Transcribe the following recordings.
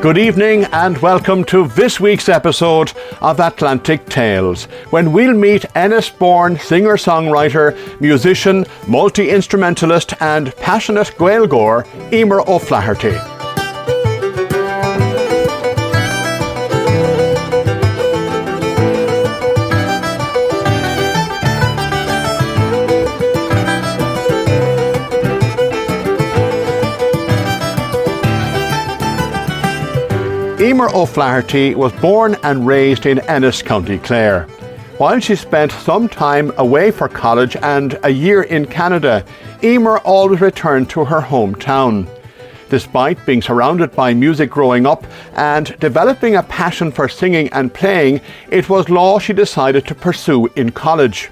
Good evening and welcome to this week's episode of Atlantic Tales, when we'll meet Ennis-born singer-songwriter, musician, multi-instrumentalist and passionate Gaeilge, Emer O'Flaherty. Emer O'Flaherty was born and raised in Ennis, County Clare. While she spent some time away for college and a year in Canada, Emer always returned to her hometown. Despite being surrounded by music growing up and developing a passion for singing and playing, it was law she decided to pursue in college.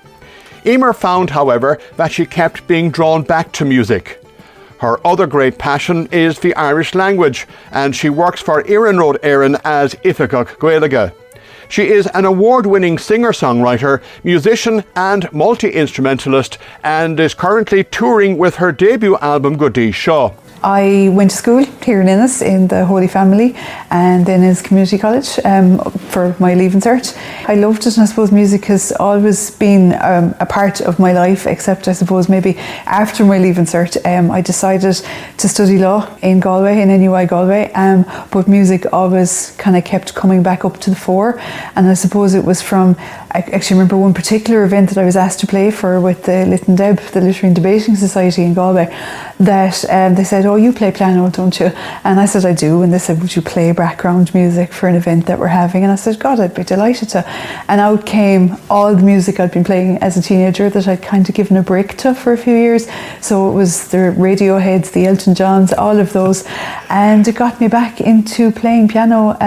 Emer found, however, that she kept being drawn back to music. Her other great passion is the Irish language, and she works for Éireann Rud Éireann as Ifigach Gaeilge. She is an award-winning singer-songwriter, musician and multi-instrumentalist, and is currently touring with her debut album Goodie Shaw. I went to school here in Ennis in the Holy Family and then Ennis Community College for my Leaving Cert. I loved it, and I suppose music has always been a part of my life, except I suppose maybe after my Leaving Cert I decided to study law in Galway, in NUI Galway, but music always kind of kept coming back up to the fore, and I suppose it was from, I actually remember one particular event that I was asked to play for with the Lit and Deb, the Literary and Debating Society in Galway, that they said, "Oh, you play piano, don't you?" And I said, "I do." And they said, "Would you play background music for an event that we're having?" And I said, "God, I'd be delighted to." And out came all the music I'd been playing as a teenager that I'd kind of given a break to for a few years. So it was the Radioheads, the Elton Johns, all of those. And it got me back into playing piano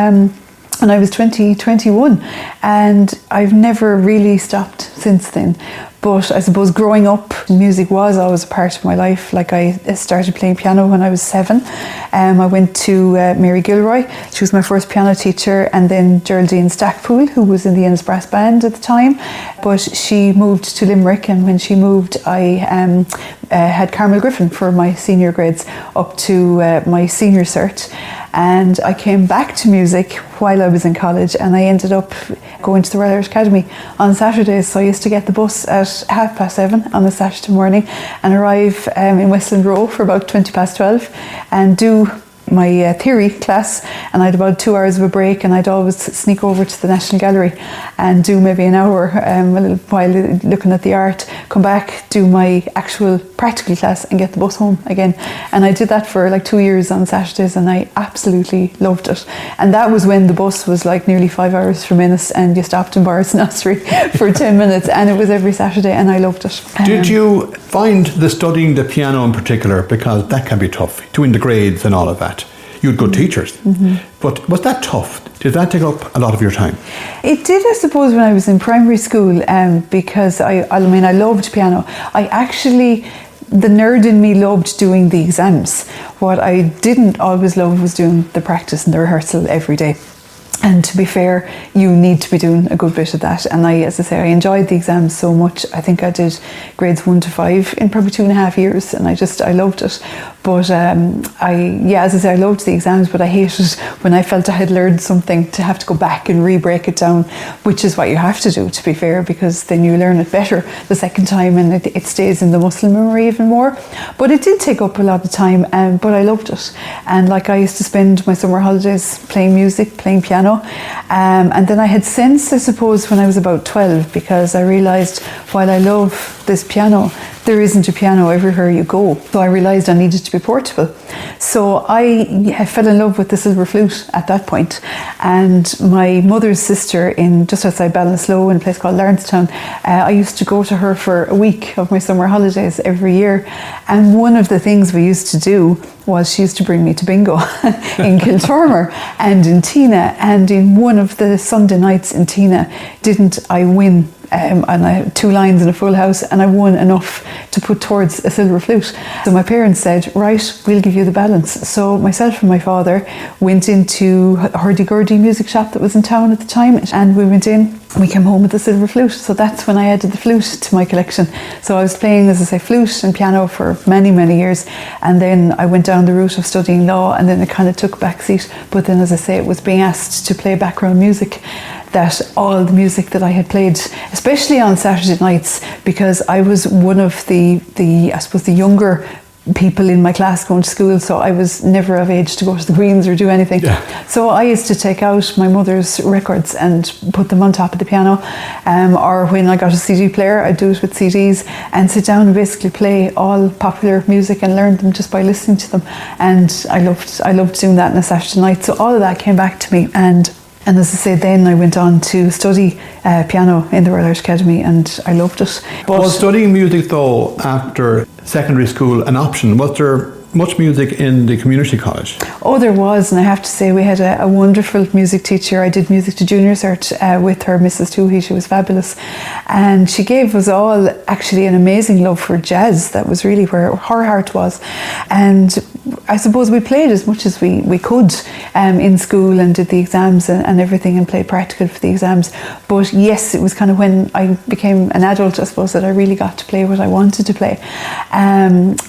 when I was 21, and I've never really stopped since then. But I suppose growing up, music was always a part of my life. Like, I started playing piano when I was 7. I went to Mary Gilroy. She was my first piano teacher, and then Geraldine Stackpool, who was in the Ennis Brass Band at the time. But she moved to Limerick, and when she moved, I had Carmel Griffin for my senior grades up to my senior cert. And I came back to music while I was in college, and I ended up going to the Royal Irish Academy on Saturdays. So I used to get the bus at 7:30 on a Saturday morning and arrive in Westland Row for about 12:20 and do my theory class, and I had about 2 hours of a break, and I'd always sneak over to the National Gallery and do maybe an hour while looking at the art, come back, do my actual practical class and get the bus home again. And I did that for like 2 years on Saturdays, and I absolutely loved it. And that was when the bus was like nearly 5 hours from Ennis, and you stopped in Borris Nursery for 10 minutes, and it was every Saturday, and I loved it. Did you find the studying the piano in particular, because that can be tough, doing the grades and all of that? You had good teachers, but was that tough? Did that take up a lot of your time? It did, I suppose, when I was in primary school, because I loved piano. The nerd in me loved doing the exams. What I didn't always love was doing the practice and the rehearsal every day. And to be fair, you need to be doing a good bit of that. And I enjoyed the exams so much. I think I did grades 1 to 5 in probably 2.5 years, and I loved it. But I loved the exams, but I hated when I felt I had learned something to have to go back and re-break it down, which is what you have to do, to be fair, because then you learn it better the second time, and it stays in the muscle memory even more. But it did take up a lot of time, but I loved it. And like, I used to spend my summer holidays playing music, playing piano. And then I had sense, I suppose, when I was about 12, because I realised while I love this piano, there isn't a piano everywhere you go. So I realised I needed to be portable. So I fell in love with the silver flute at that point. And my mother's sister, in just outside Ballinasloe, in a place called Lawrencetown, I used to go to her for a week of my summer holidays every year. And one of the things we used to do was she used to bring me to bingo in Kiltormer and in Tina. And in one of the Sunday nights in Tina, didn't I win and I had 2 lines in a full house, and I won enough to put towards a silver flute. So my parents said, right, we'll give you the balance. So myself and my father went into a hurdy-gurdy music shop that was in town at the time, and we went in. We came home with the silver flute, so that's when I added the flute to my collection. So I was playing, as I say, flute and piano for many, many years, and then I went down the route of studying law, and then it kind of took a backseat. But then, as I say, it was being asked to play background music, that all the music that I had played, especially on Saturday nights, because I was one of the I suppose the younger people in my class going to school, so I was never of age to go to the Greens or do anything. So I used to take out my mother's records and put them on top of the piano, or when I got a CD player, I'd do it with CDs and sit down and basically play all popular music and learn them just by listening to them. And I loved doing that on a Saturday night. So all of that came back to me, and as I say, then I went on to study piano in the Royal Irish Academy, and I loved it. But was studying music, though, after secondary school an option? Was there much music in the community college? Oh, there was, and I have to say we had a wonderful music teacher. I did music to junior cert with her, Mrs. Toohey. She was fabulous, and she gave us all actually an amazing love for jazz. That was really where her heart was, and I suppose we played as much as we could in school, and did the exams and everything, and played practical for the exams. But yes, it was kind of when I became an adult, I suppose, that I really got to play what I wanted to play. And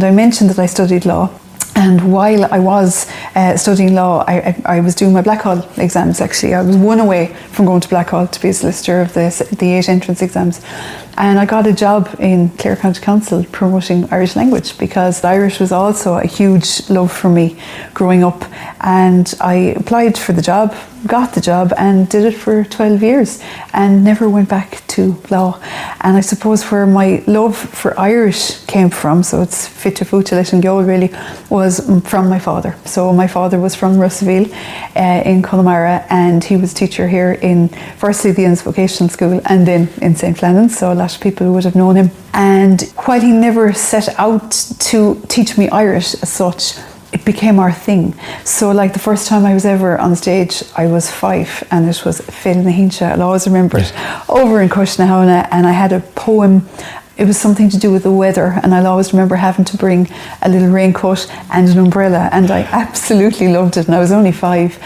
I mentioned that I studied law. And while I was studying law, I was doing my Blackhall exams, actually. I was one away from going to Blackhall to be a solicitor of the 8 entrance exams. And I got a job in Clare County Council promoting Irish language, because Irish was also a huge love for me growing up. And I applied for the job, got the job, and did it for 12 years and never went back to law. And I suppose where my love for Irish came from, so it's fit to food to let and go really, was from my father. So my father was from Russellville in Connemara, and he was teacher here in firstly the Ennis Vocational School and then in St. Flannan's, so a lot of people would have known him. And while he never set out to teach me Irish as such, it became our thing. So like the first time I was ever on stage, I was 5, and it was Phil na Hincha. I'll always remember it, over in Cushnahauna, and I had a poem. It was something to do with the weather, and I'll always remember having to bring a little raincoat and an umbrella, and I absolutely loved it, and I was only 5.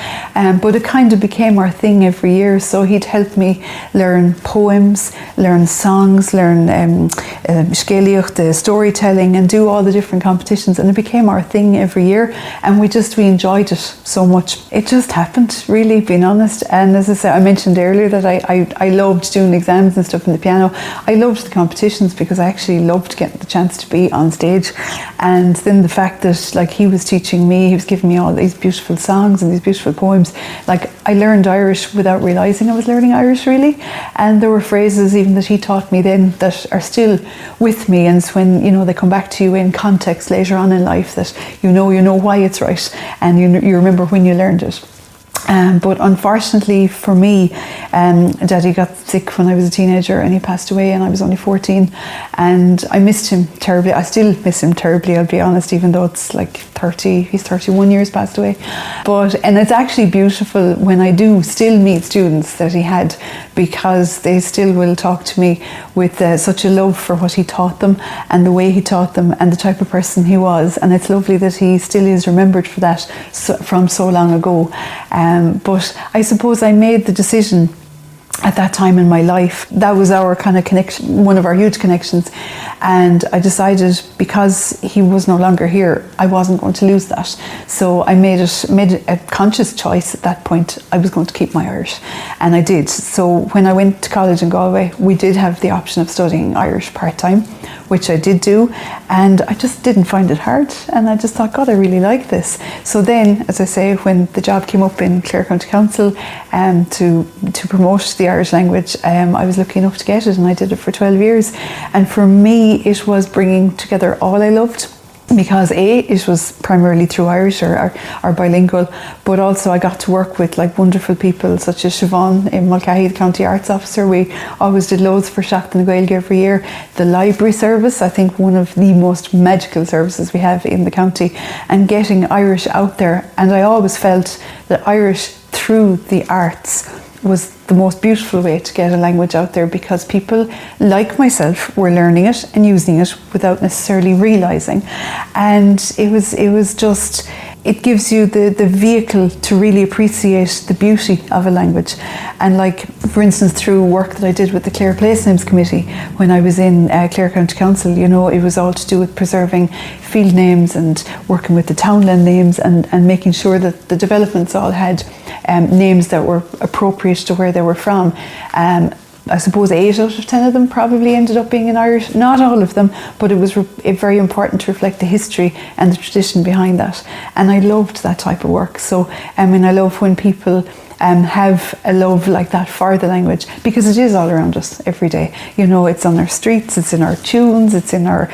But it kind of became our thing every year, so he'd help me learn poems, learn songs, learn Gaeilge, the storytelling, and do all the different competitions, and it became our thing every year, and we enjoyed it so much. It just happened, really, being honest. And as I said, I mentioned earlier that I loved doing exams and stuff in the piano. I loved the competitions, because I actually loved getting the chance to be on stage. And then the fact that like he was teaching me, he was giving me all these beautiful songs and these beautiful poems. Like I learned Irish without realising I was learning Irish, really. And there were phrases even that he taught me then that are still with me, and it's when they come back to you in context later on in life that you know why it's right, and you remember when you learned it. But unfortunately for me, Daddy got sick when I was a teenager, and he passed away, and I was only 14, and I missed him terribly. I still miss him terribly, I'll be honest, even though it's like 30, he's 31 years passed away. And it's actually beautiful when I do still meet students that he had, because they still will talk to me with such a love for what he taught them and the way he taught them and the type of person he was. And it's lovely that he still is remembered for that from so long ago. But I suppose I made the decision at that time in my life. That was our kind of connection, one of our huge connections. And I decided, because he was no longer here, I wasn't going to lose that. So I made a conscious choice at that point. I was going to keep my Irish, and I did. So when I went to college in Galway, we did have the option of studying Irish part-time, which I did do, and I just didn't find it hard, and I just thought, God, I really like this. So then, as I say, when the job came up in Clare County Council to promote the Irish language, I was lucky enough to get it, and I did it for 12 years. And for me, it was bringing together all I loved, because it was primarily through Irish or bilingual, but also I got to work with like wonderful people such as Siobhan in Mulcahy, the County Arts Officer. We always did loads for Seacht and Gaeilge every year. The library service, I think one of the most magical services we have in the county, and getting Irish out there. And I always felt that Irish through the arts was the most beautiful way to get a language out there, because people like myself were learning it and using it without necessarily realising. And it gives you the vehicle to really appreciate the beauty of a language. And like, for instance, through work that I did with the Clare Place Names Committee when I was in Clare County Council, you know, it was all to do with preserving field names and working with the townland names and making sure that the developments all had names that were appropriate to where they were from. I suppose 8 out of 10 of them probably ended up being in Irish. Not all of them, but it was very important to reflect the history and the tradition behind that. And I loved that type of work. So, I mean, I love when people have a love like that for the language, because it is all around us every day. You know, it's on our streets, it's in our tunes, it's in our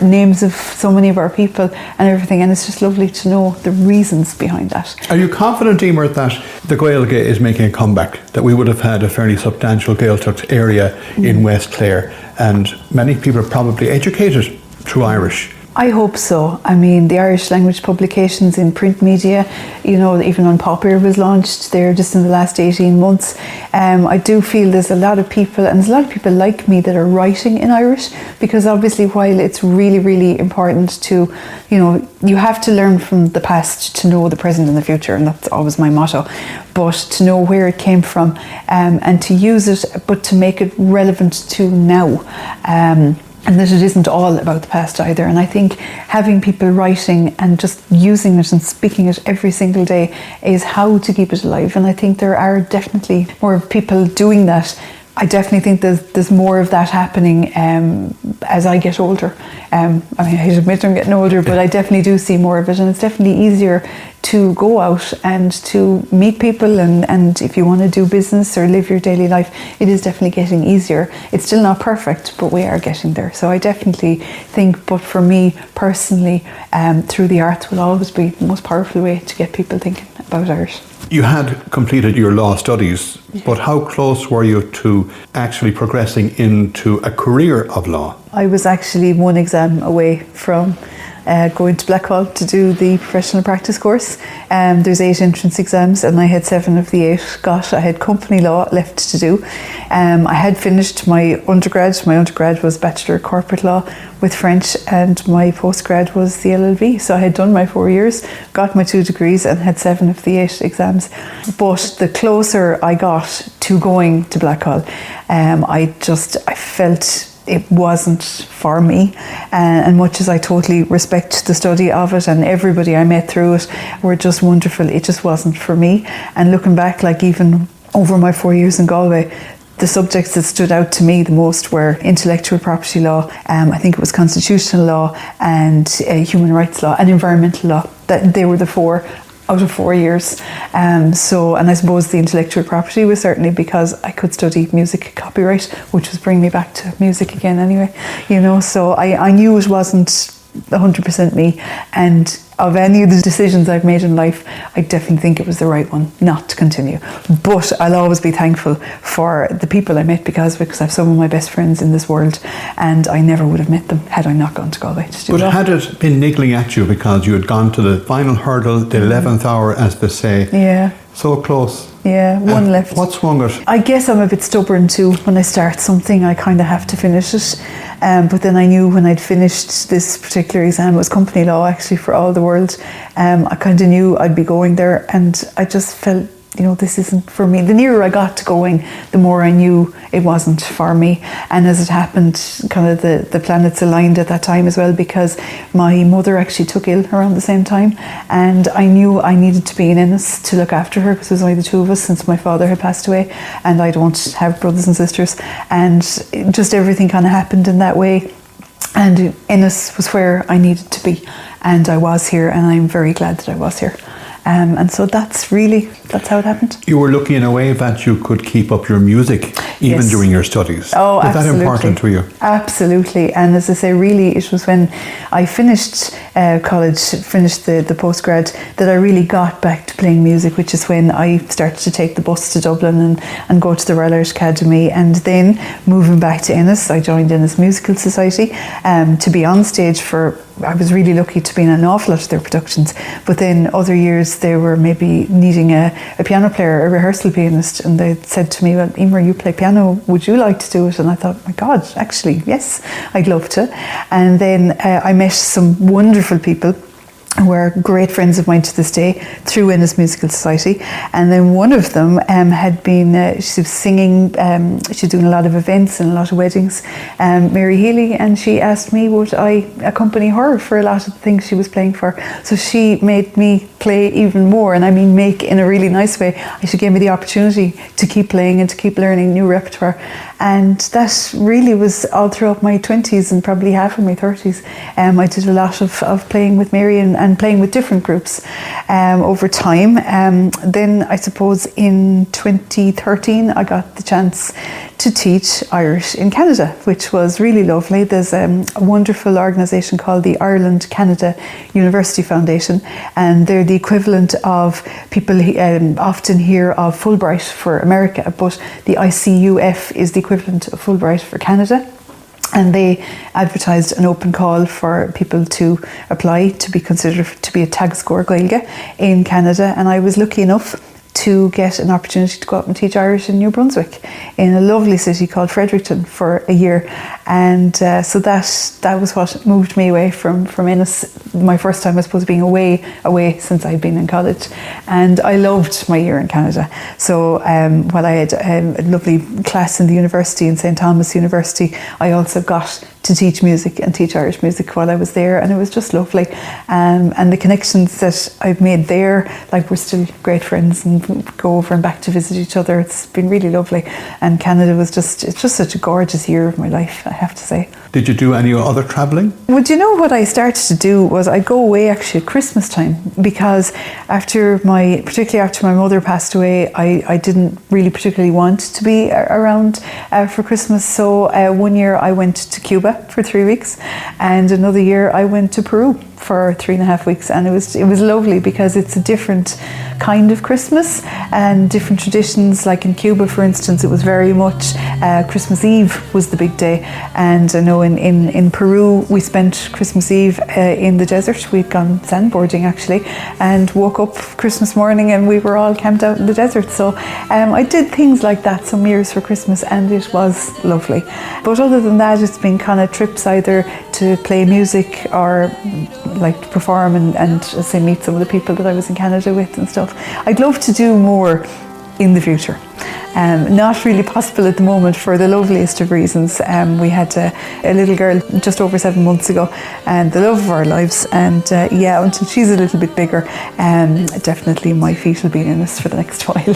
names of so many of our people and everything. And it's just lovely to know the reasons behind that. Are you confident, Emer, that the Gaeilge is making a comeback, that we would have had a fairly substantial Gaeltacht area in West Clare, and many people are probably educated through Irish? I hope so. I mean, the Irish language publications in print media, you know, even when Pop Ear was launched there just in the last 18 months, I do feel there's a lot of people, and there's a lot of people like me that are writing in Irish, because obviously while it's really, really important to, you know, you have to learn from the past to know the present and the future, and that's always my motto, but to know where it came from and to use it, but to make it relevant to now. And that it isn't all about the past either. And I think having people writing and just using it and speaking it every single day is how to keep it alive. And I think there are definitely more people doing that. I definitely think there's more of that happening as I get older. I mean, I hate to admit I'm getting older, but I definitely do see more of it, and it's definitely easier to go out and to meet people, and if you want to do business or live your daily life, it is definitely getting easier. It's still not perfect, but we are getting there. So I definitely think, but for me personally, through the arts will always be the most powerful way to get people thinking about art. You had completed your law studies, but how close were you to actually progressing into a career of law? I was actually one exam away from going to Blackwell to do the professional practice course. There's 8 entrance exams, and I had 7 of the 8 got. I had company law left to do. I had finished my undergrad. My undergrad was Bachelor of Corporate Law with French, and my postgrad was the LLB. So I had done my 4 years, got my 2 degrees, and had 7 of the 8 exams. But the closer I got to going to Blackwell, I felt it wasn't for me, and much as I totally respect the study of it, and everybody I met through it were just wonderful, it just wasn't for me. And looking back, like even over my 4 years in Galway, the subjects that stood out to me the most were intellectual property law, I think it was constitutional law, and human rights law and environmental law. That they were the 4 out of 4 years. And I suppose the intellectual property was certainly because I could study music copyright, which was bringing me back to music again anyway, you know, so I knew it wasn't 100% me, and of any of the decisions I've made in life, I definitely think it was the right one not to continue. But I'll always be thankful for the people I met because I have some of my best friends in this world, and I never would have met them had I not gone to Galway to do that. But had it been niggling at you because you had gone to the final hurdle, the 11th hour, as they say? Yeah. So close. Yeah, one left. What swung it? I guess I'm a bit stubborn too. When I start something, I kind of have to finish it. But then I knew when I'd finished this particular exam, it was company law actually for all the world. I kind of knew I'd be going there, and I just felt, you know, this isn't for me. The nearer I got to going, the more I knew it wasn't for me. And as it happened, kind of the planets aligned at that time as well, because my mother actually took ill around the same time, and I knew I needed to be in Ennis to look after her, because there was only the 2 of us since my father had passed away, and I don't have brothers and sisters, and just everything kind of happened in that way. And Ennis was where I needed to be, and I was here, and I'm very glad that I was here. And so that's how it happened. You were lucky in a way that you could keep up your music even during your studies. Oh, was absolutely. Was that important to you? Absolutely. And as I say, really, it was when I finished college, finished the postgrad, that I really got back to playing music, which is when I started to take the bus to Dublin and go to the Royal Irish Academy. And then moving back to Ennis, I joined Ennis Musical Society to be on stage for I was really lucky to be in an awful lot of their productions, but then other years they were maybe needing a piano player, a rehearsal pianist, and they said to me, well, Emer, you play piano, would you like to do it? And I thought, my God, actually, yes, I'd love to. And then I met some wonderful people who are great friends of mine to this day through Ennis Musical Society. And then one of them had been, she was singing, she was doing a lot of events and a lot of weddings, Mary Healy, and she asked me would I accompany her for a lot of the things she was playing for. So she made me play even more, and I mean make in a really nice way. She gave me the opportunity to keep playing and to keep learning new repertoire. And that really was all throughout my 20s and probably half of my 30s. I did a lot of playing with Mary and playing with different groups over time. Then I suppose in 2013 I got the chance to teach Irish in Canada, which was really lovely. There's a wonderful organisation called the Ireland Canada University Foundation, and they're the equivalent of people often hear of Fulbright for America, but the ICUF is the equivalent of Fulbright for Canada. And they advertised an open call for people to apply to be considered to be a tag score Gaeilge in Canada, and I was lucky enough to get an opportunity to go up and teach Irish in New Brunswick in a lovely city called Fredericton for a year. And so that was what moved me away from Ennis. My first time, I suppose, being away since I'd been in college. And I loved my year in Canada. So while I had a lovely class in the university, in St. Thomas University, I also got to teach music and teach Irish music while I was there, and it was just lovely. And the connections that I've made there, like we're still great friends and go over and back to visit each other. It's been really lovely. And Canada was it's just such a gorgeous year of my life, I have to say. Did you do any other travelling? Well, do you know what I started to do was I'd go away actually at Christmas time, because particularly after my mother passed away, I didn't really particularly want to be around for Christmas. So one year I went to Cuba for 3 weeks, and another year I went to Peru for 3.5 weeks, and it was lovely because it's a different kind of Christmas and different traditions. Like in Cuba, for instance, it was very much Christmas Eve was the big day, and I know in Peru we spent Christmas Eve in the desert. We'd gone sandboarding actually, and woke up Christmas morning and we were all camped out in the desert. So I did things like that some years for Christmas, and it was lovely. But other than that, it's been kind of trips either to play music or like to perform and say meet some of the people that I was in Canada with and stuff. I'd love to do more in the future. Not really possible at the moment for the loveliest of reasons. We had a little girl just over 7 months ago, and the love of our lives, and until she's a little bit bigger, definitely my feet will be in this for the next while.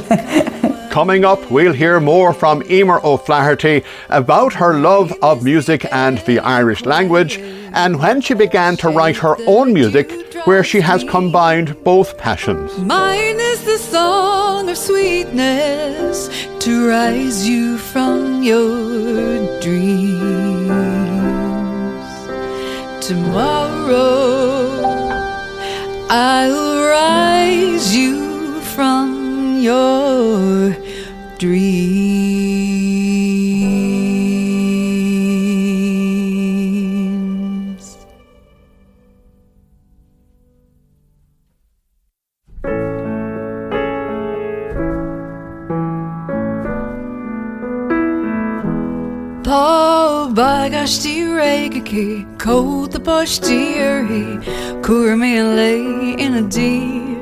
Coming up, we'll hear more from Emer O'Flaherty about her love of music and the Irish language, and when she began to write her own music, where she has combined both passions. Mine is the song of sweetness to rise you from your dreams. Tomorrow I'll rise you from your dreams. Paul bagasti regaki, cold the bush deary, coor me lay in a dig.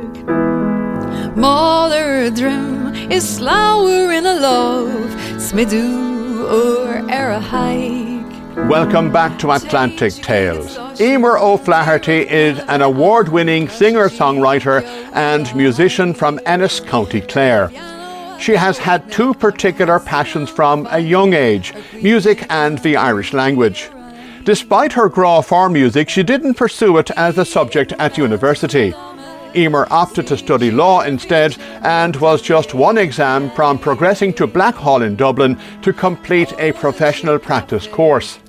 Mother drim is slower in a love, smidu or era hike. Welcome back to Atlantic Tales. Emer O'Flaherty is an award-winning singer-songwriter and musician from Ennis, County Clare. She has had two particular passions from a young age, music and the Irish language. Despite her graw for music, she didn't pursue it as a subject at university. Emer opted to study law instead, and was just one exam from progressing to Blackhall in Dublin to complete a professional practice course.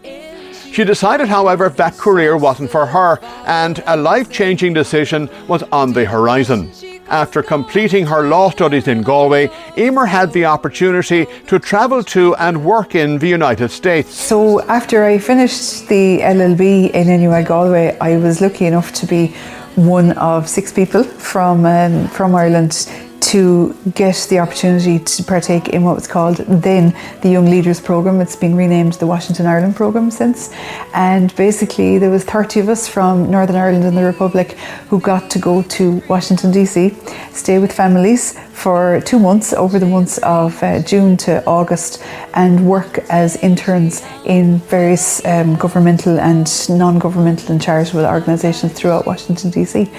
She decided, however, that career wasn't for her, and a life-changing decision was on the horizon. After completing her law studies in Galway, Emer had the opportunity to travel to and work in the United States. So after I finished the LLB in NUI Galway, I was lucky enough to be one of 6 people from Ireland to get the opportunity to partake in what was called then the Young Leaders Programme. It's been renamed the Washington Ireland Programme since. And basically there was 30 of us from Northern Ireland and the Republic who got to go to Washington DC, stay with families for 2 months over the months of June to August, and work as interns in various governmental and non-governmental and charitable organisations throughout Washington DC.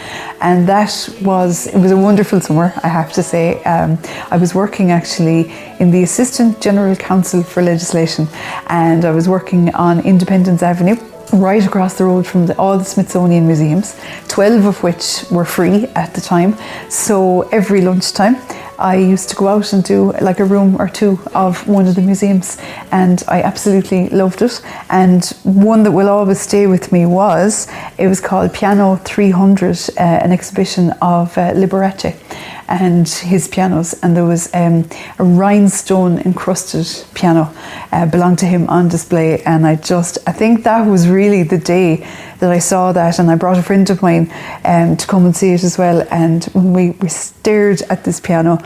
And it was a wonderful summer, I have to say. I was working actually in the Assistant General Counsel for Legislation, and I was working on Independence Avenue, right across the road from all the Smithsonian museums, 12 of which were free at the time. So every lunchtime I used to go out and do like a room or two of one of the museums, and I absolutely loved it. And one that will always stay with me was called Piano 300, an exhibition of Liberace and his pianos, and there was a rhinestone encrusted piano belonged to him on display, and I think that was really the day that I saw that, and I brought a friend of mine to come and see it as well. And when we stared at this piano,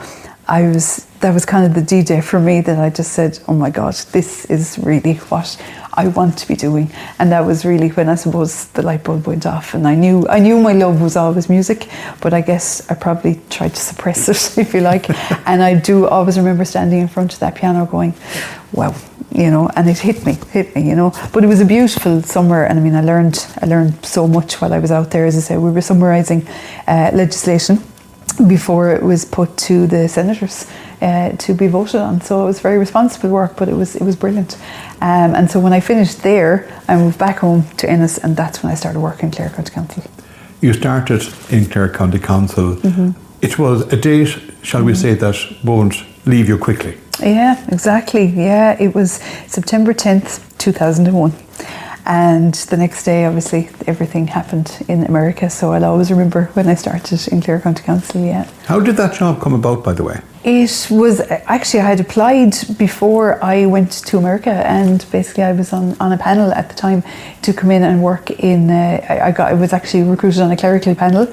that was kind of the D-Day for me, that I just said, oh my God, this is really what I want to be doing. And that was really when I suppose the light bulb went off, and I knew my love was always music, but I guess I probably tried to suppress it, if you like. And I do always remember standing in front of that piano going, wow, and it hit me, But it was a beautiful summer, and I mean, I learned so much while I was out there. As I say, we were summarising legislation before it was put to the senators to be voted on. So it was very responsible work, but it was brilliant. And so when I finished there, I moved back home to Ennis, and that's when I started working in Clare County Council. You started in Clare County Council. Mm-hmm. It was a date, shall we say, that won't leave you quickly. Yeah, exactly. Yeah, it was September 10th, 2001. And the next day, obviously, everything happened in America. So I'll always remember when I started in Clare County Council, yeah. How did that job come about, by the way? It was, actually, I had applied before I went to America, and basically I was on a panel at the time to come in and work in, I was actually recruited on a clerical panel,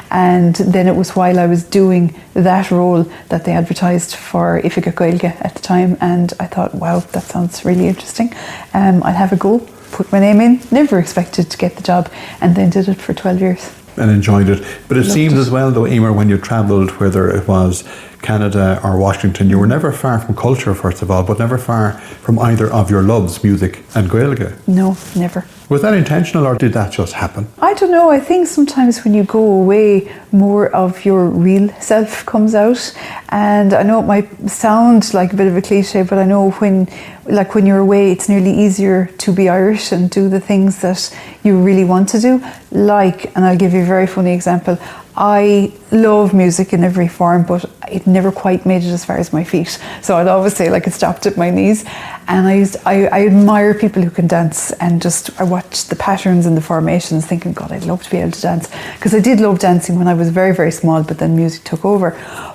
and then it was while I was doing that role that they advertised for Gaeilge at the time, and I thought, wow, that sounds really interesting. I'll have a go. Put my name in, never expected to get the job, and then did it for 12 years. And enjoyed it. But it seems as well, though, Emer, when you travelled, whether it was Canada or Washington, you were never far from culture, first of all, but never far from either of your loves, music and Gaeilge. No, never. Was that intentional, or did that just happen? I don't know. I think sometimes when you go away, more of your real self comes out. And I know it might sound like a bit of a cliche, but I know when you're away, it's nearly easier to be Irish and do the things that you really want to do. And I'll give you a very funny example. I love music in every form, but it never quite made it as far as my feet. So I'd always say it stopped at my knees. And I admire people who can dance, and I watch the patterns and the formations thinking, God, I'd love to be able to dance. Because I did love dancing when I was very, very small, but then music took over.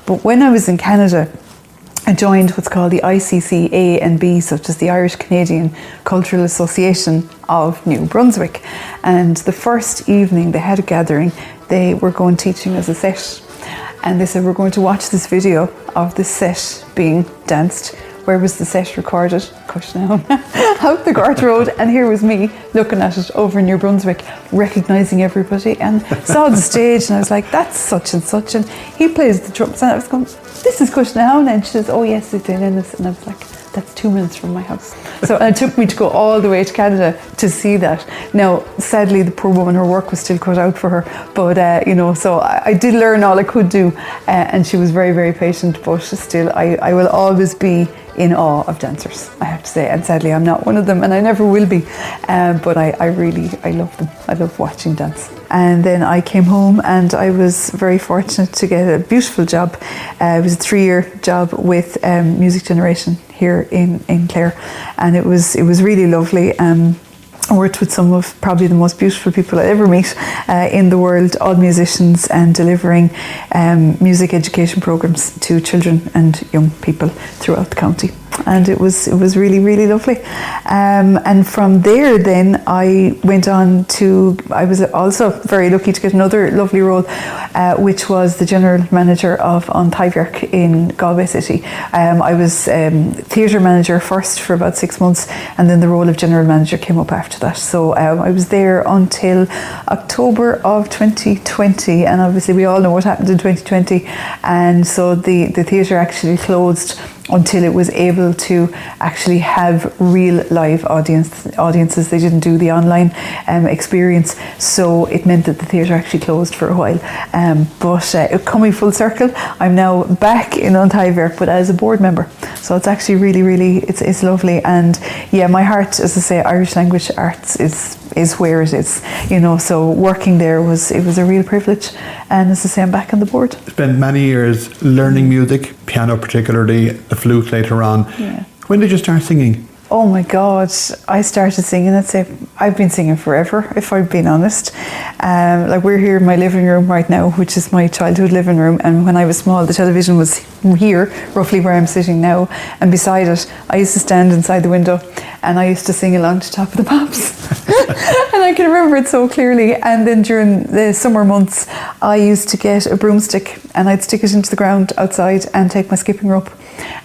But when I was in Canada, I joined what's called the ICC A&B, such as the Irish Canadian Cultural Association of New Brunswick. And the first evening they had a gathering, they were going teaching us a set. And they said, we're going to watch this video of this set being danced. Where was the set recorded? Cushnown, out the Garth Road, and here was me looking at it over in New Brunswick, recognising everybody, and saw the stage, and I was like, that's such and such, and he plays the drums, and I was going, this is Cushnown, and she says, oh yes, it's in Ennis, and I was like, that's 2 minutes from my house. So it took me to go all the way to Canada to see that. Now, sadly, the poor woman, her work was still cut out for her, but so I did learn all I could do, and she was very, very patient, but still, I will always be in awe of dancers, I have to say, and sadly I'm not one of them, and I never will be, but I love them. I love watching dance. And then I came home, and I was very fortunate to get a beautiful job. It was a 3-year job with Music Generation here in Clare, and it was really lovely. worked with some of probably the most beautiful people I ever meet in the world, all musicians, and delivering music education programs to children and young people throughout the county. And it was really, really lovely. And from there then I went on to, I was also very lucky to get another lovely role, which was the General Manager of An Taibhdearc in Galway City. I was theatre manager first for about 6 months, and then the role of General Manager came up after that. So I was there until October of 2020, and obviously we all know what happened in 2020, and so the theatre actually closed until it was able to actually have real live audiences. They didn't do the online experience, so it meant that the theatre actually closed for a while. But coming full circle, I'm now back in An Taibhdearc, but as a board member. So it's actually really, really, it's lovely. And yeah, my heart, as I say, Irish language arts is where it is, you know, so working there was a real privilege. And as I say, I'm back on the board. Spent many years learning music, piano particularly, the flute later on. Yeah. When did you start singing? Oh my God, I started singing, I'd say I've been singing forever, if I've been honest. Like we're here in my living room right now, which is my childhood living room, and when I was small the television was here, roughly where I'm sitting now, and beside it I used to stand inside the window and I used to sing along to Top of the Pops. And I can remember it so clearly. And then during the summer months I used to get a broomstick and I'd stick it into the ground outside and take my skipping rope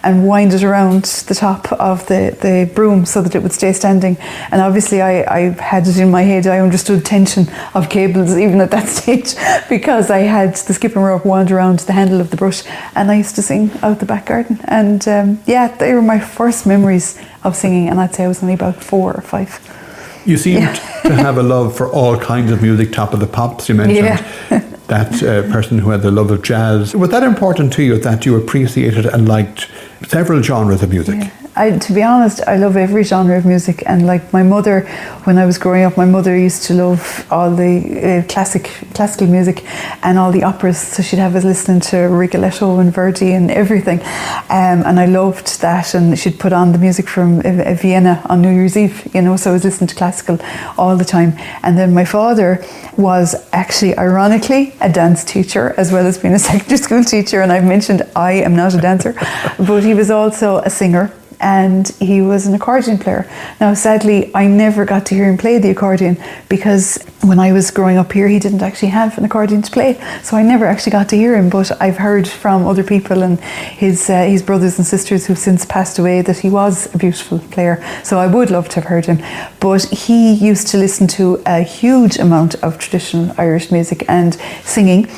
and wind it around the top of the broom so that it would stay standing. And obviously I had it in my head, I understood tension of cables even at that stage, because I had the skipping rope wound around the handle of the brush, and I used to sing out the back garden. And yeah, they were my first memories of singing, and I'd say I was only about 4 or 5. You seemed to have a love for all kinds of music. Top of the Pops, you mentioned. That person who had the love of jazz. Was that important to you, that you appreciated and liked several genres of music? Yeah. To be honest, I love every genre of music, and like my mother, when I was growing up, my mother used to love all the classical music and all the operas, so she'd have us listening to Rigoletto and Verdi and everything, and I loved that. And she'd put on the music from Vienna on New Year's Eve, you know, so I was listening to classical all the time. And then my father was actually, ironically, a dance teacher as well as being a secondary school teacher, and I've mentioned I am not a dancer, but he was also a singer. And he was an accordion player. Now, sadly, I never got to hear him play the accordion, because when I was growing up here, he didn't actually have an accordion to play. So I never actually got to hear him, but I've heard from other people and his brothers and sisters who've since passed away that he was a beautiful player. So I would love to have heard him. But he used to listen to a huge amount of traditional Irish music and singing,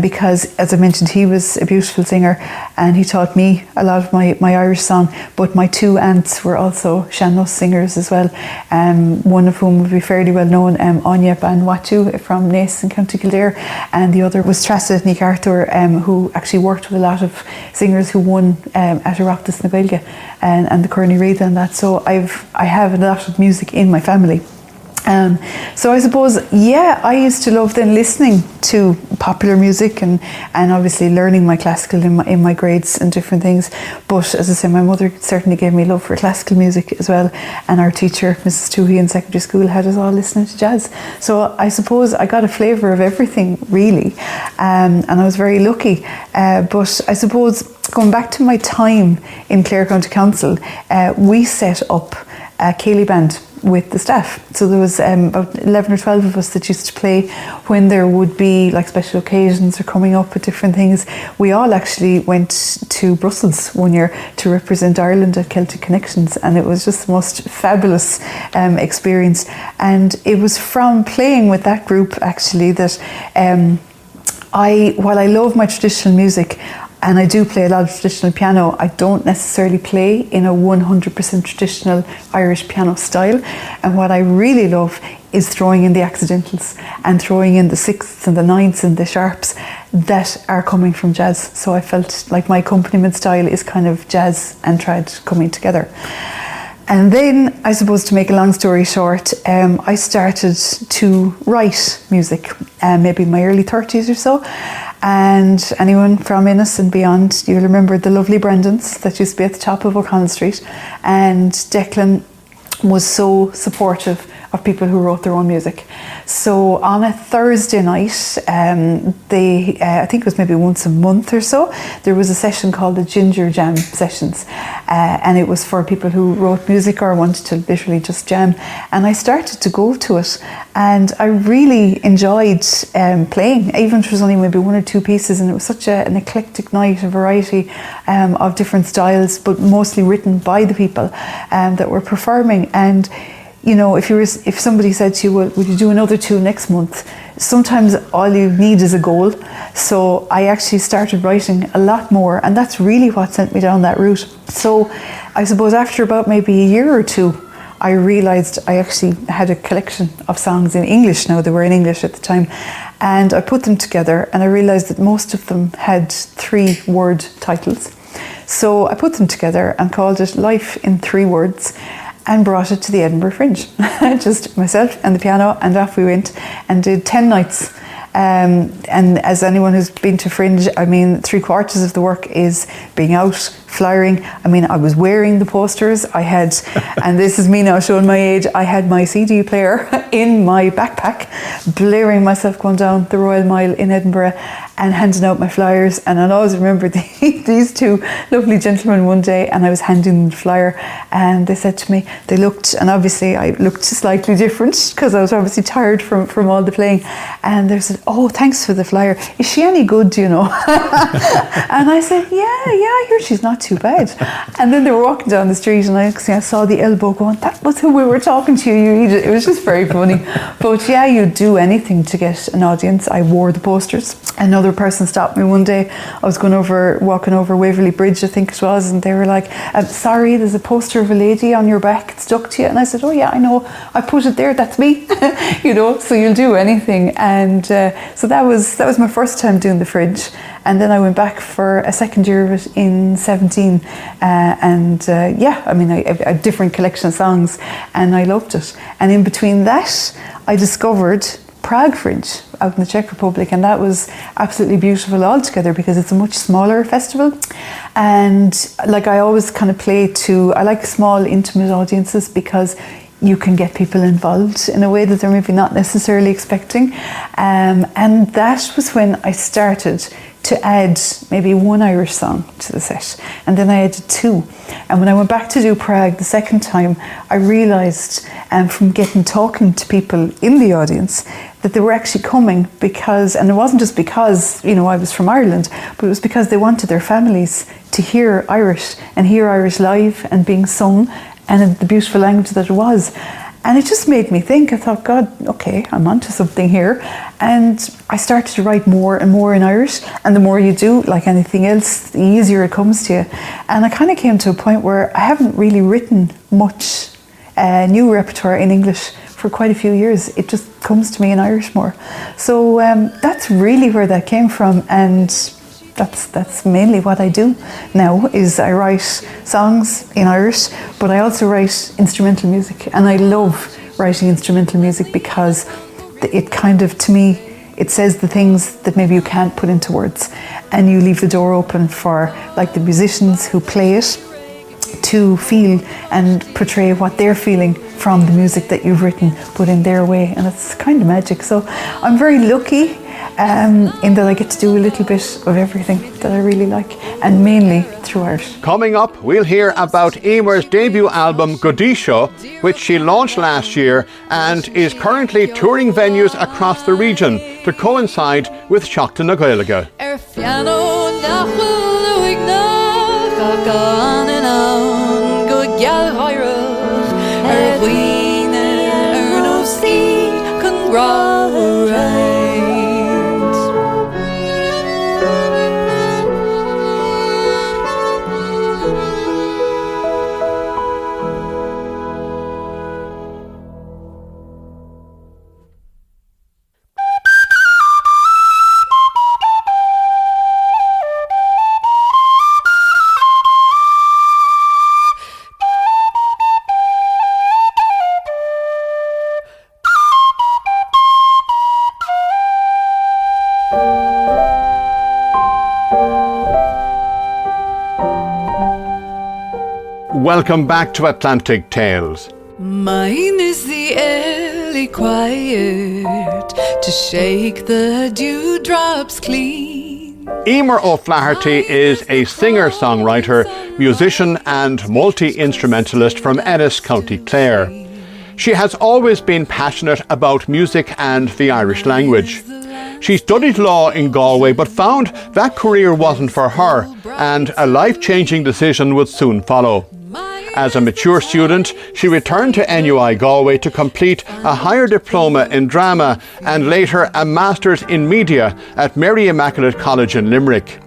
because, as I mentioned, he was a beautiful singer, and he taught me a lot of my Irish song. But my 2 aunts were also sean-nós singers as well, one of whom would be fairly well known, Anya Ban Watu from Ennis in County Kildare, and the other was Tressa Nic Arthur, who actually worked with a lot of singers who won at Oireachtas na Gaeilge and the Kearney Reid and that. So I have a lot of music in my family. So I suppose, yeah, I used to love then listening to popular music and obviously learning my classical in my grades and different things. But as I say, my mother certainly gave me love for classical music as well. And our teacher, Mrs. Toohey in secondary school, had us all listening to jazz. So I suppose I got a flavour of everything, really. And I was very lucky. But I suppose going back to my time in Clare County Council, we set up a Gaeilge band with the staff. So there was about 11 or 12 of us that used to play when there would be like special occasions or coming up with different things. We all actually went to Brussels one year to represent Ireland at Celtic Connections, and it was just the most fabulous experience. And it was from playing with that group actually that while I love my traditional music, and I do play a lot of traditional piano, I don't necessarily play in a 100% traditional Irish piano style. And what I really love is throwing in the accidentals and throwing in the sixths and the ninths and the sharps that are coming from jazz. So I felt like my accompaniment style is kind of jazz and trad coming together. And then, I suppose, to make a long story short, I started to write music, maybe in my early 30s or so. And anyone from Ennis and beyond, you'll remember the lovely Brandons that used to be at the top of O'Connell Street. And Declan was so supportive of people who wrote their own music. So on a Thursday night, I think it was maybe once a month or so, there was a session called the Ginger Jam Sessions, and it was for people who wrote music or wanted to literally just jam. And I started to go to it, and I really enjoyed playing, even if it was only maybe one or two pieces, and it was such an eclectic night, a variety of different styles, but mostly written by the people that were performing. And you know, if somebody said to you, well, would you do another two next month? Sometimes all you need is a goal. So I actually started writing a lot more, and that's really what sent me down that route. So I suppose after about maybe a year or two, I realised I actually had a collection of songs in English now. They were in English at the time. And I put them together, and I realised that most of them had 3-word titles. So I put them together and called it Life in 3 Words, and brought it to the Edinburgh Fringe. Just myself and the piano, and off we went and did 10 nights. And as anyone who's been to Fringe, I mean, 3/4 of the work is being out, flyering. I mean, I was wearing the posters. I had, and this is me now showing my age, I had my CD player in my backpack, blaring myself going down the Royal Mile in Edinburgh and handing out my flyers. And I always remember these two lovely gentlemen one day, and I was handing them the flyer, and they said to me, they looked, and obviously I looked slightly different because I was obviously tired from all the playing, and they said, oh, thanks for the flyer. Is she any good, do you know? And I said, yeah, I hear she's not too bad. And then they were walking down the street, and I saw the elbow going, that was who we were talking to, you idiot. It was just very funny. But yeah, you'd do anything to get an audience. I wore the posters. Another person stopped me one day. I was walking over Waverley Bridge, I think it was, and they were like, sorry, there's a poster of a lady on your back, it's stuck to you. And I said, oh yeah, I know, I put it there, that's me. You know, so you'll do anything. And so that was my first time doing the Fringe. And then I went back for a second year of it in 17. Yeah, I mean, I had a different collection of songs, and I loved it. And in between that, I discovered Prague Fringe out in the Czech Republic, and that was absolutely beautiful altogether because it's a much smaller festival. And like I always kind of I like small intimate audiences because you can get people involved in a way that they're maybe not necessarily expecting. And that was when I started to add maybe 1 Irish song to the set, and then I added 2. And when I went back to do Prague the second time, I realised from talking to people in the audience that they were actually coming because, and it wasn't just because, you know, I was from Ireland, but it was because they wanted their families to hear Irish and hear Irish live and being sung, and in the beautiful language that it was. And it just made me think. I thought, God, okay, I'm onto something here. And I started to write more and more in Irish. And the more you do, like anything else, the easier it comes to you. And I kind of came to a point where I haven't really written much new repertoire in English for quite a few years. It just comes to me in Irish more. So that's really where that came from. And that's mainly what I do now, is I write songs in Irish, but I also write instrumental music. And I love writing instrumental music because it kind of, to me, it says the things that maybe you can't put into words. And you leave the door open for like the musicians who play it to feel and portray what they're feeling from the music that you've written, but in their way. And it's kind of magic. So I'm very lucky in that I get to do a little bit of everything that I really like, and mainly through art. Coming up, we'll hear about Emer's debut album Gaeilge, which she launched last year and is currently touring venues across the region to coincide with Seachtain na Gaeilge. Welcome back to Atlantic Tales. Mine is the early quiet to shake the dewdrops clean. Emer O'Flaherty is a singer-songwriter, musician and multi-instrumentalist from Ennis, County Clare. She has always been passionate about music and the Irish language. She studied law in Galway but found that career wasn't for her, and a life-changing decision would soon follow. As a mature student, she returned to NUI Galway to complete a higher diploma in drama and later a master's in media at Mary Immaculate College in Limerick.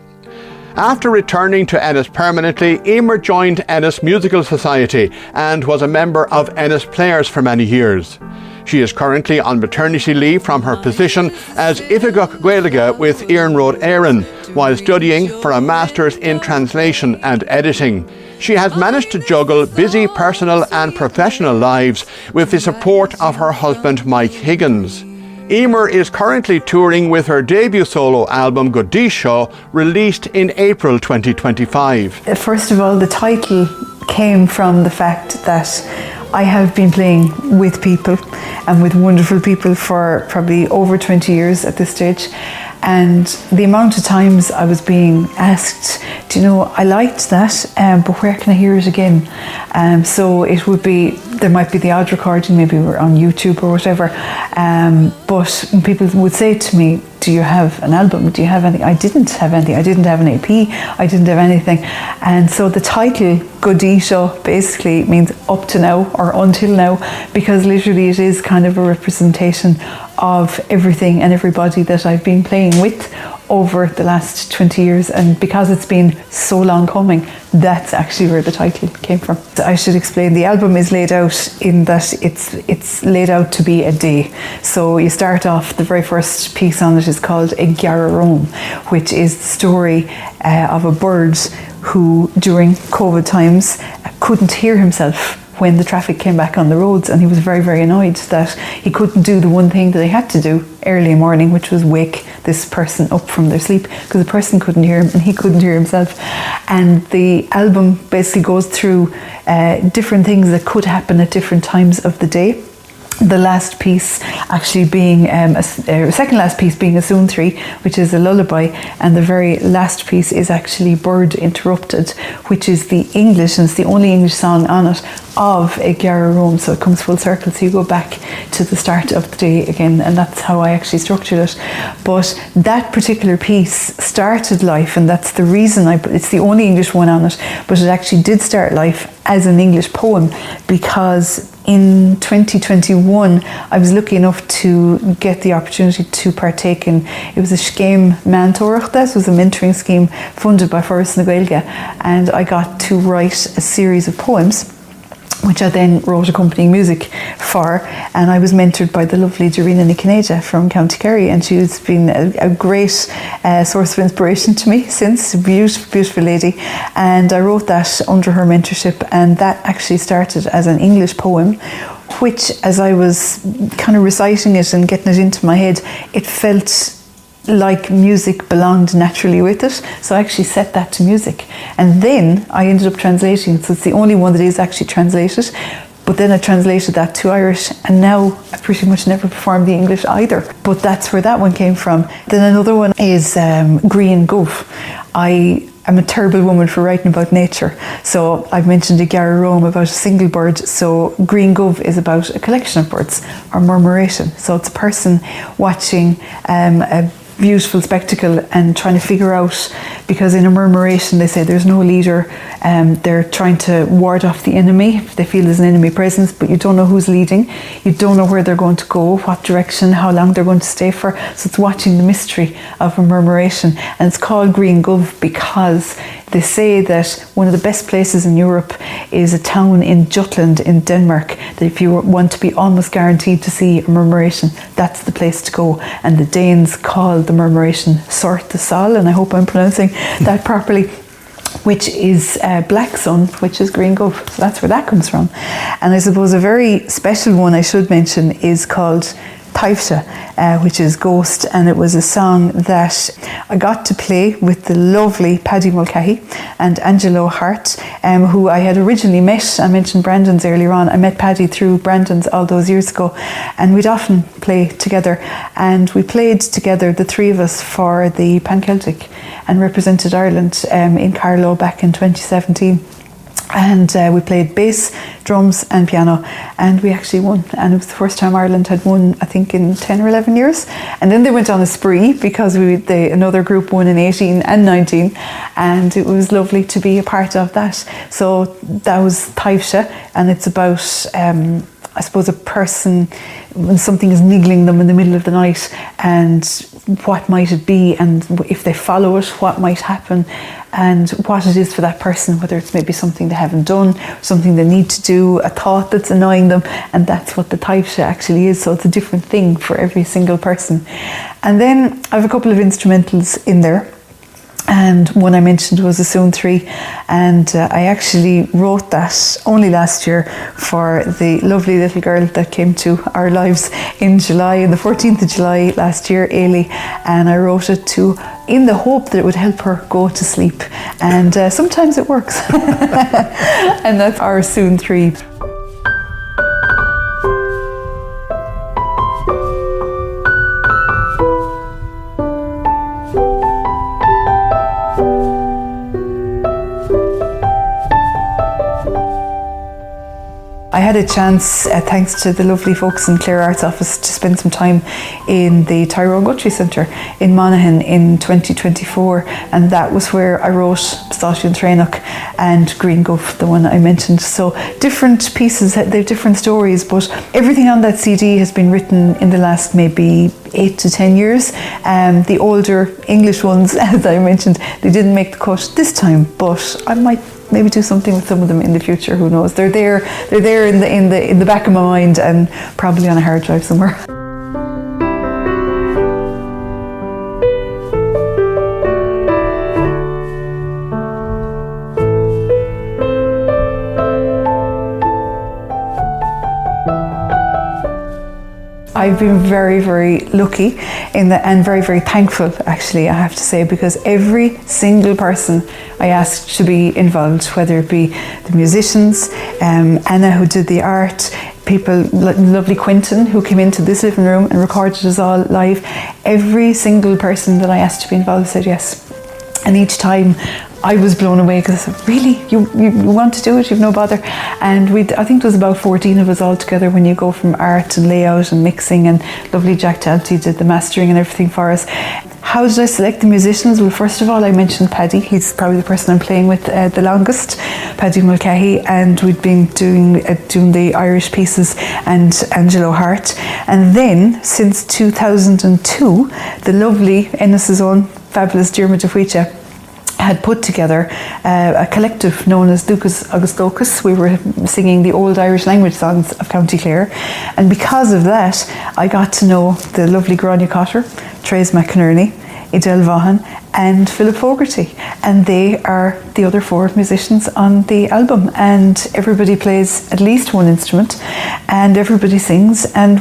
After returning to Ennis permanently, Emer joined Ennis Musical Society and was a member of Ennis Players for many years. She is currently on maternity leave from her position as Ifigach Gaeilge with Iarn Road Éireann, while studying for a master's in translation and editing. She has managed to juggle busy personal and professional lives with the support of her husband Mike Higgins. Emer is currently touring with her debut solo album Gaeilge, released in April 2025. First of all, the title came from the fact that I have been playing with people and with wonderful people for probably over 20 years at this stage. And the amount of times I was being asked, do you know, I liked that, but where can I hear it again? So it would be, there might be the odd recording, maybe we're on YouTube or whatever. But when people would say to me, do you have an album? Do you have anything? I didn't have anything. I didn't have an EP. I didn't have anything. And so the title, Gaeilge, basically means up to now or until now, because literally it is kind of a representation of everything and everybody that I've been playing with over the last 20 years. And because it's been so long coming, that's actually where the title came from. So I should explain, the album is laid out in that it's laid out to be a day. So you start off, the very first piece on it is called A Gararone, which is the story of a bird who during COVID times couldn't hear himself when the traffic came back on the roads, and he was very, very annoyed that he couldn't do the one thing that he had to do early morning, which was wake this person up from their sleep, because the person couldn't hear him and he couldn't hear himself. And the album basically goes through different things that could happen at different times of the day. The last piece actually being second last piece being a Soon 3, which is a lullaby, and the very last piece is actually Bird Interrupted, which is the English, and it's the only English song on it, of A Gararone. So it comes full circle, so you go back to the start of the day again, and that's how I actually structured it. But that particular piece started life, and that's the reason it's the only English one on it, but it actually did start life as an English poem, because in 2021 I was lucky enough to get the opportunity to partake in, it was a Scéim Mentorach, this was a mentoring scheme funded by Forest na Gaeilge, and I got to write a series of poems which I then wrote accompanying music for, and I was mentored by the lovely Dorina Niconeja from County Kerry, and she's been a great source of inspiration to me since, a beautiful, beautiful lady, and I wrote that under her mentorship, and that actually started as an English poem, which as I was kind of reciting it and getting it into my head, it felt like music belonged naturally with it, so I actually set that to music, and then I ended up translating it, so it's the only one that is actually translated. But then I translated that to Irish, and now I pretty much never perform the English either, but that's where that one came from. Then another one is Grian Gov. I am a terrible woman for writing about nature, so I've mentioned A Gararone about a single bird, so Grian Gov is about a collection of birds, or murmuration. So it's a person watching a beautiful spectacle and trying to figure out, because in a murmuration they say there's no leader, they're trying to ward off the enemy, they feel there's an enemy presence, but you don't know who's leading, you don't know where they're going to go, what direction, how long they're going to stay for, so it's watching the mystery of a murmuration. And it's called Grian Gov because they say that one of the best places in Europe is a town in Jutland in Denmark, that if you want to be almost guaranteed to see a murmuration, that's the place to go. And the Danes call the murmuration Sort the Sol, and I hope I'm pronouncing that properly, which is Black Sun, which is Grian Gov. So that's where that comes from. And I suppose a very special one I should mention is called Taifsha, which is Ghost, and it was a song that I got to play with the lovely Paddy Mulcahy and Angelo Hart, who I had originally met. I mentioned Brandon's earlier on. I met Paddy through Brandon's all those years ago, and we'd often play together. And we played together, the three of us, for the Pan-Celtic and represented Ireland in Carlow back in 2017. And we played bass, drums and piano, and we actually won. And it was the first time Ireland had won, I think, in 10 or 11 years. And then they went on a spree because another group won in 18 and 19, and it was lovely to be a part of that. So that was Taibhse, and it's about I suppose a person, when something is niggling them in the middle of the night, and what might it be, and if they follow it, what might happen, and what it is for that person, whether it's maybe something they haven't done, something they need to do, a thought that's annoying them, and that's what the Taibhse actually is. So it's a different thing for every single person. And then I have a couple of instrumentals in there. And one I mentioned was a Soon 3, and I actually wrote that only last year for the lovely little girl that came to our lives in July, on the 14th of July last year, Ailey, and I wrote it in the hope that it would help her go to sleep, and sometimes it works. And that's our Soon 3. I had a chance, thanks to the lovely folks in Clare Arts Office, to spend some time in the Tyrone Guthrie Centre in Monaghan in 2024, and that was where I wrote Stáisiún Trénach and Green Goof, the one I mentioned. So different pieces, they're different stories, but everything on that CD has been written in the last maybe 8 to 10 years. The older English ones, as I mentioned, they didn't make the cut this time, but I might maybe do something with some of them in the future. Who knows? They're there in the back of my mind, and probably on a hard drive somewhere. I've been very, very lucky and very, very thankful, actually, I have to say, because every single person I asked to be involved, whether it be the musicians, Anna who did the art, people like lovely Quentin who came into this living room and recorded us all live, every single person that I asked to be involved said yes. And each time I was blown away, because I said, really, you want to do it, you've no bother. And I think there was about 14 of us all together, when you go from art and layout and mixing, and lovely Jack Talty did the mastering and everything for us. How did I select the musicians? Well, first of all, I mentioned Paddy. He's probably the person I'm playing with the longest, Paddy Mulcahy, and we'd been doing the Irish pieces and Angelo Hart. And then, since 2002, the lovely Ennis's own fabulous Diarmuid de Huiche had put together a collective known as Dúchas agus Dóchas. We were singing the old Irish language songs of County Clare, and because of that I got to know the lovely Gráinne Cotter, Therese McInerney, Idel Vaughan and Philip Fogarty, and they are the other 4 musicians on the album, and everybody plays at least one instrument and everybody sings, and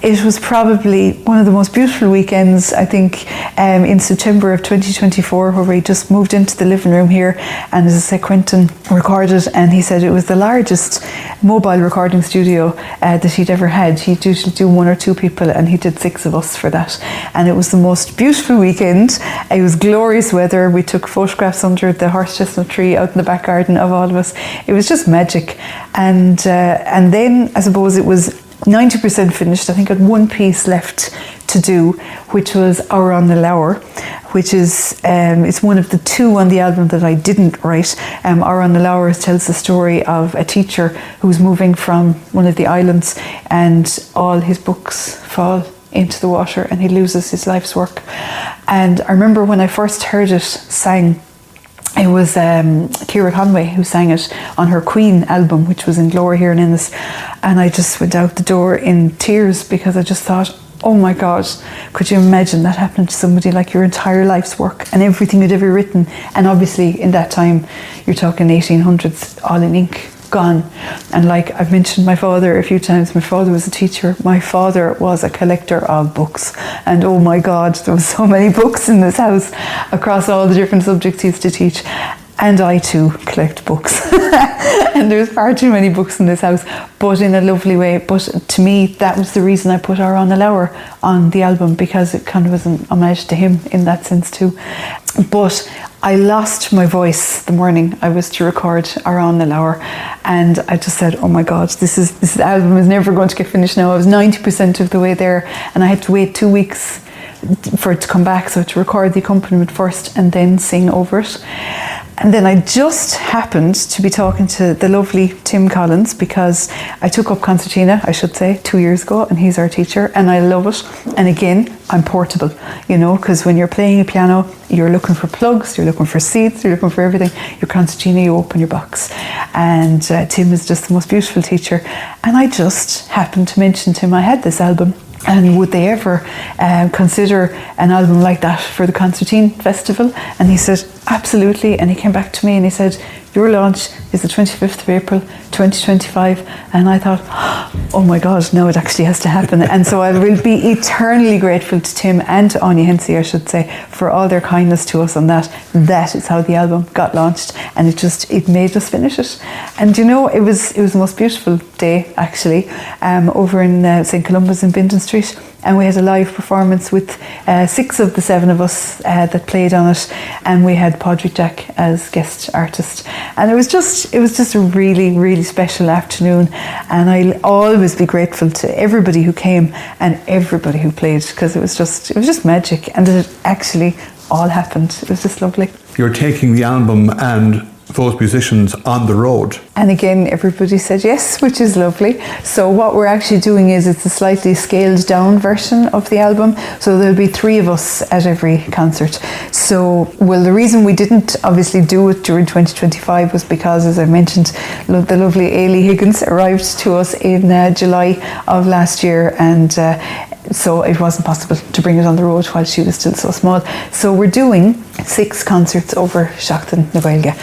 it was probably one of the most beautiful weekends, I think, in September of 2024, where we just moved into the living room here, and as I said, Quentin recorded, and he said it was the largest mobile recording studio that he'd ever had. He'd usually do 1 or 2 people, and he did 6 of us for that, and it was the most beautiful weekend. It was glorious weather. We took photographs under the horse chestnut tree out in the back garden of all of us. It was just magic, and then I suppose it was 90% finished. I think I had 1 piece left to do, which was Our on the Lower, which is it's one of the 2 on the album that I didn't write. Our on the Lower tells the story of a teacher who's moving from one of the islands, and all his books fall into the water and he loses his life's work. And I remember when I first heard it sang, it was Ciara Conway who sang it on her Queen album, which was in Glory here in Ennis, and I just went out the door in tears, because I just thought, oh my God, could you imagine that happening to somebody, like your entire life's work and everything you'd ever written? And obviously in that time, you're talking 1800s, all in ink, gone. And like I've mentioned my father a few times, my father was a teacher, my father was a collector of books, and oh my God, there was so many books in this house across all the different subjects he used to teach. And I too collect books. And there's far too many books in this house, but in a lovely way. But to me, that was the reason I put Aran Lauer on the album, because it kind of was an homage to him in that sense too. But I lost my voice the morning I was to record Aran Lauer, and I just said, oh my God, this album is never going to get finished now. I was 90% of the way there, and I had to wait 2 weeks for it to come back, so to record the accompaniment first and then sing over it. And then I just happened to be talking to the lovely Tim Collins, because I took up concertina, I should say, 2 years ago, and he's our teacher, and I love it. And again, I'm portable, you know, because when you're playing a piano, you're looking for plugs, you're looking for seats, you're looking for everything. Your concertina, you open your box. And Tim is just the most beautiful teacher. And I just happened to mention to him I had this album, and would they ever consider an album like that for the Concertine Festival? And he said, absolutely. And he came back to me and he said, your launch is the 25th of April 2025. And I thought, oh my God, no, it actually has to happen. And so I will be eternally grateful to Tim and to Anya Hensey, I should say, for all their kindness to us on that. That is how the album got launched, and it made us finish it. And you know, it was the most beautiful day actually, over in St. Columba's in Bindon Street. And we had a live performance with 6 of the 7 of us that played on it, and we had Padraig Jack as guest artist. And it was just a really, really special afternoon, and I'll always be grateful to everybody who came and everybody who played, because it was just magic, and it actually all happened. It was just lovely. You're taking the album and those musicians on the road. And again, everybody said yes, which is lovely. So what we're actually doing is it's a slightly scaled down version of the album. So there'll be 3 of us at every concert. So, well, the reason we didn't obviously do it during 2025 was because, as I mentioned, the lovely Ailey Higgins arrived to us in July of last year, and so it wasn't possible to bring it on the road while she was still so small. So we're doing 6 concerts over Seachtain na Gaeilge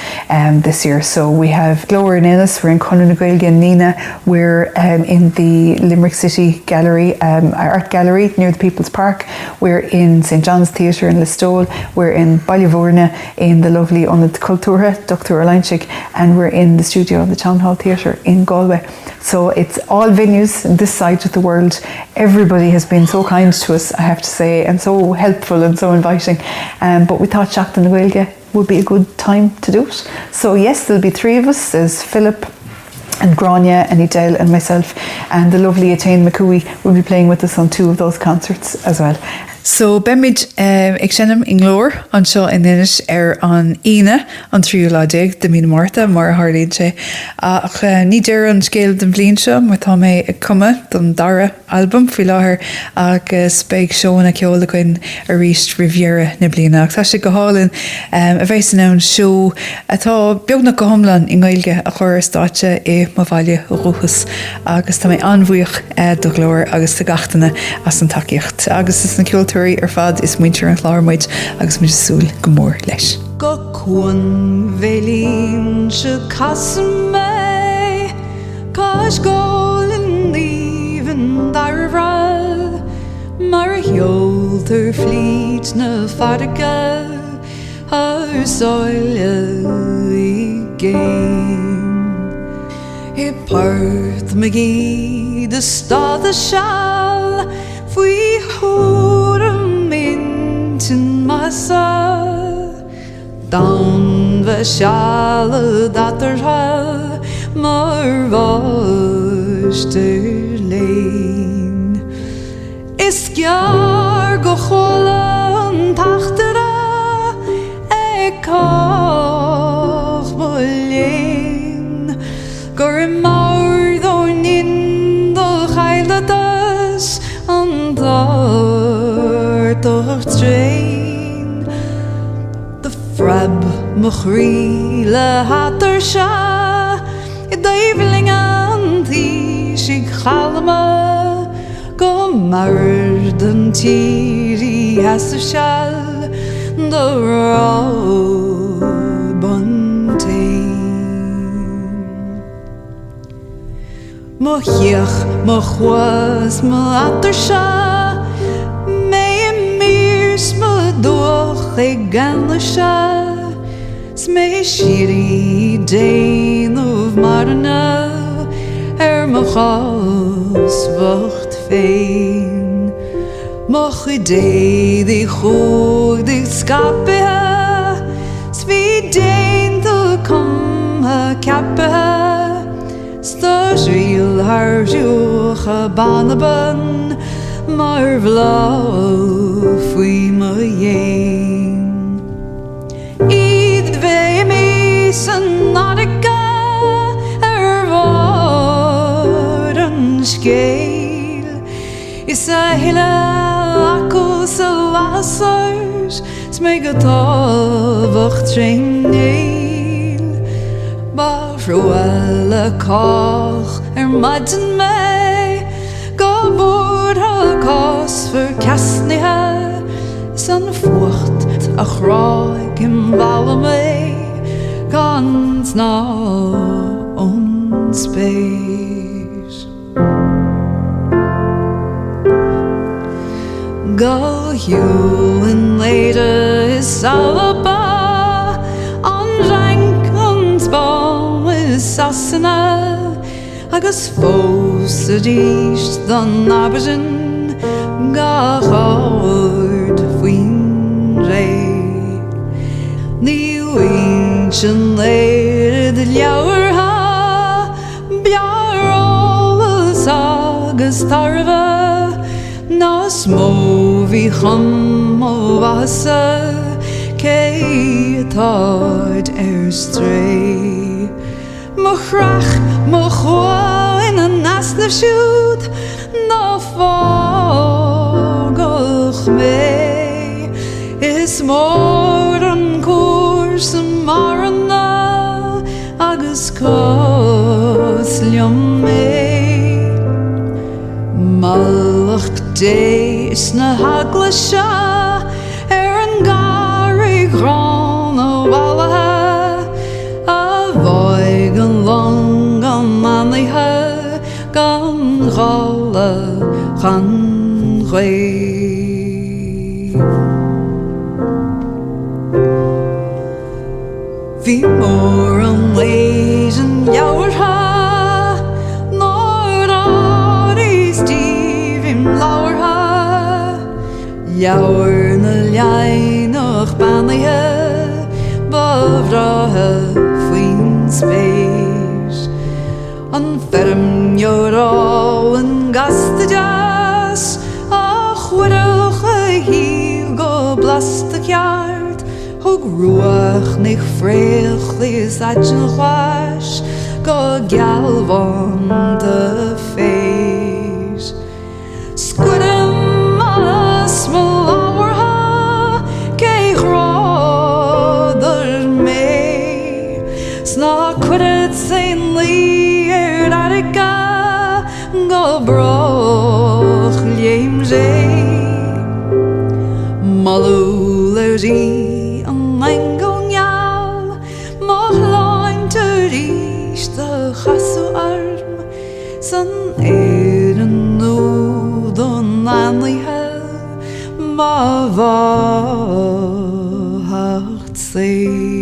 this year. So we have Glór in Ennis, we're in Conor na Gaeilge in Nina, we're in the Limerick City Gallery, Art Gallery near the People's Park, we're in St. John's Theatre in Listowel, we're in Ballyvorna in the lovely Unad Cultura, Dr. Orleinchik, and we're in the studio of the Town Hall Theatre in Galway. So it's all venues this side of the world. Everybody has been so kind to us, I have to say, and so helpful and so inviting. But we thought Seachtain na Gaeilge would be a good time to do it. So yes, there'll be 3 of us. There's Philip and Grania and Edel and myself, and the lovely Etain McCooey will be playing with us on 2 of those concerts as well. So bemid ag sinnam in Glór anseo in Ennis an Ina an tríú láideag de mína Martha mar Harlín sé. Ach ní déir an scéal den bblin seo, mar tá mé ag cuma don dara album fi láthair agus beag seoin a ceola goin a ríist Riviera na bliana. Ach tá sé go hálinn a bheits an ann seo atá beagna go homlan in Gaeilge a chur státe é má bhaile ruchas, agus tá mé anmhuioch do Glór agus do gatainna as an takeíocht. Agus is na ceolta fad is muintir an chláirmaid agus muid súil go mór leis. Go cuan bhelín se casam mé, cás gól in lívan darrá, mar heoltar flít na fadaga, ar sáile I géin. I páirt me gí de stáda seall, fui húram intin masa, down ve seall datar hall, mar bháiste léin. Is gear go chola an tachtara, ag cach mo léin, gur I mair dó nin do chaile das, an dartach train. The frab mo chríle hatar sha, I daibling an tísigh chalama, go marr den tíri hasar shall do rabon tain. Mo hiach mo chwas mo atar sha, me mirs mo doch ag ganla sha, Smee shiri dain of marna machas wacht fein Moch I die goed die skape Svi dain to kom kappe Stas real haar joge baneban Maar vlau fui me jen Ied vei me sanadika Skeil Is hele akkos lasers Smeg vacht trein neil Ba froelle koch madden mei Go boord kos verkastnihe San vocht a chraig in balle mei Gans na onspeis Go you and later is salaba On rank ons baum is sassana Agus fos a dish dan abergen Ga hard fuin rei Ni winchen later the ljouwer ha Bjar alles agus tarva Nas movi chum o vasa Kei tard stray Mochrach mochwa in a nasne shoot No fogoch me Is more an course marana Agus kosliam me Malach day is na haglasha an gari gran o walaha A voig an long an manliha Gan gala gan gwe Vi mor an leis an jouwer ha Lauer ha Jouwer na lijnig banlige Bevrahe fuin spees An ferm joro en gastejas Ach wurige hiel go blastig jaard Hog ruach nig vreeg lis atjen chwaas Go galvan de fees Squidem as malauer ha Kei chroder me Sna quiddet sein lier arika Go broch liem zee Malulerzi an langong jou Moch lain te riech de chasso arm San eren Don landlihe ma vaart sig